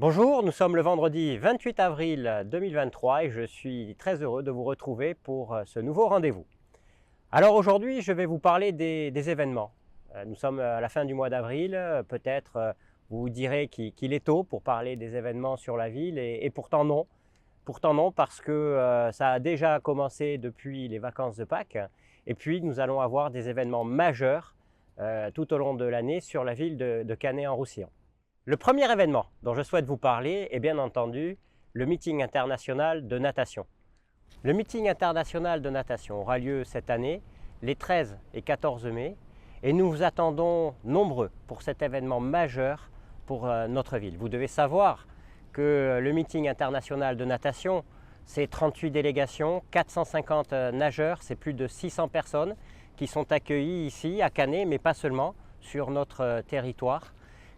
Bonjour, nous sommes le vendredi 28 avril 2023 et je suis très heureux de vous retrouver pour ce nouveau rendez-vous. Alors aujourd'hui, je vais vous parler des événements. Nous sommes à la fin du mois d'avril, peut-être vous vous direz qu'il est tôt pour parler des événements sur la ville et pourtant non. Pourtant non, parce que ça a déjà commencé depuis les vacances de Pâques et puis nous allons avoir des événements majeurs tout au long de l'année sur la ville de Canet-en-Roussillon. Le premier événement dont je souhaite vous parler est bien entendu le meeting international de natation. Le meeting international de natation aura lieu cette année les 13 et 14 mai et nous vous attendons nombreux pour cet événement majeur pour notre ville. Vous devez savoir que le meeting international de natation, c'est 38 délégations, 450 nageurs, c'est plus de 600 personnes qui sont accueillies ici à Canet, mais pas seulement, sur notre territoire.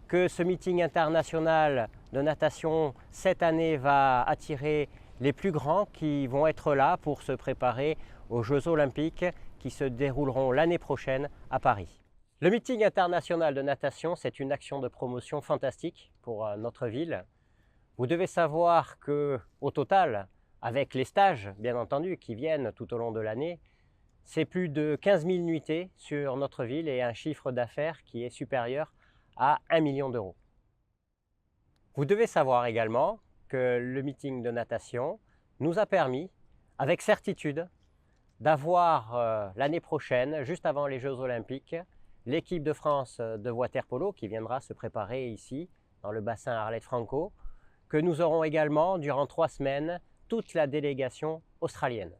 Que ce meeting international de natation cette année va attirer les plus grands qui vont être là pour se préparer aux Jeux Olympiques qui se dérouleront l'année prochaine à Paris. Le meeting international de natation, c'est une action de promotion fantastique pour notre ville. Vous devez savoir qu'au total, avec les stages bien entendu qui viennent tout au long de l'année, c'est plus de 15 000 nuitées sur notre ville et un chiffre d'affaires qui est supérieur à 1 million d'euros. Vous devez savoir également que le meeting de natation nous a permis, avec certitude, d'avoir l'année prochaine, juste avant les Jeux Olympiques, l'équipe de France de water-polo qui viendra se préparer ici, dans le bassin Arlette-Franco, que nous aurons également, durant 3 semaines, toute la délégation australienne.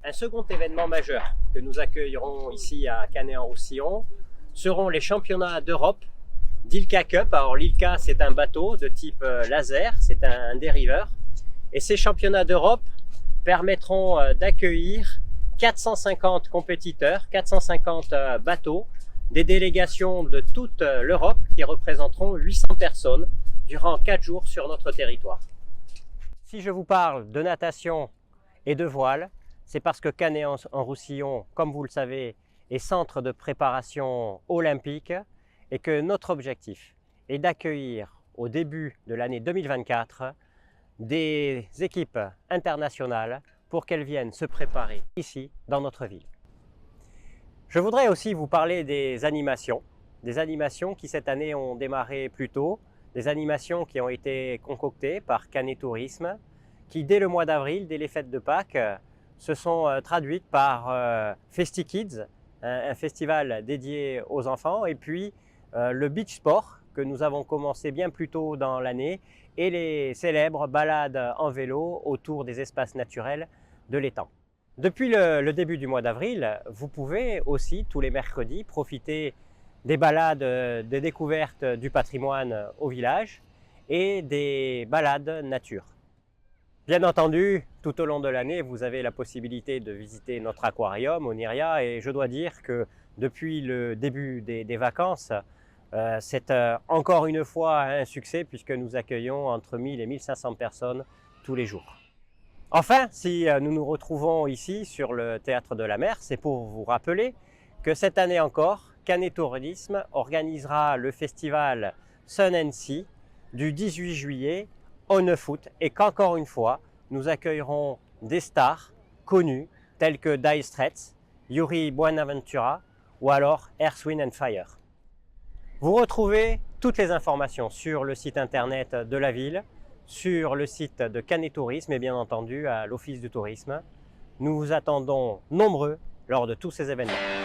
Un second événement majeur que nous accueillerons ici à Canet-en-Roussillon seront les championnats d'Europe d'Ilka Cup. Alors l'Ilka, c'est un bateau de type laser, c'est un dériveur. Et ces championnats d'Europe permettront d'accueillir 450 compétiteurs, 450 bateaux, des délégations de toute l'Europe qui représenteront 800 personnes durant 4 jours sur notre territoire. Si je vous parle de natation et de voile, c'est parce que Canet-en-Roussillon, comme vous le savez, est centre de préparation olympique et que notre objectif est d'accueillir au début de l'année 2024 des équipes internationales pour qu'elles viennent se préparer ici dans notre ville. Je voudrais aussi vous parler des animations qui cette année ont démarré plus tôt, des animations qui ont été concoctées par Canet Tourisme, qui dès le mois d'avril, dès les fêtes de Pâques, se sont traduites par FestiKids, un festival dédié aux enfants, et puis le beach sport que nous avons commencé bien plus tôt dans l'année et les célèbres balades en vélo autour des espaces naturels de l'étang. Depuis le début du mois d'avril, vous pouvez aussi tous les mercredis profiter des balades de découverte du patrimoine au village et des balades nature. Bien entendu, tout au long de l'année, vous avez la possibilité de visiter notre aquarium, Oniria, et je dois dire que depuis le début des vacances, c'est encore une fois un succès puisque nous accueillons entre 1000 et 1500 personnes tous les jours. Enfin, si nous nous retrouvons ici sur le Théâtre de la Mer, c'est pour vous rappeler que cette année encore, Canet Tourisme organisera le festival Sun and Sea du 18 juillet au 9 août et qu'encore une fois, nous accueillerons des stars connues telles que Dire Straits, Yuri Buenaventura ou alors Earth, Wind & Fire. Vous retrouvez toutes les informations sur le site internet de la ville, sur le site de Canet Tourisme et bien entendu à l'Office du tourisme. Nous vous attendons nombreux lors de tous ces événements.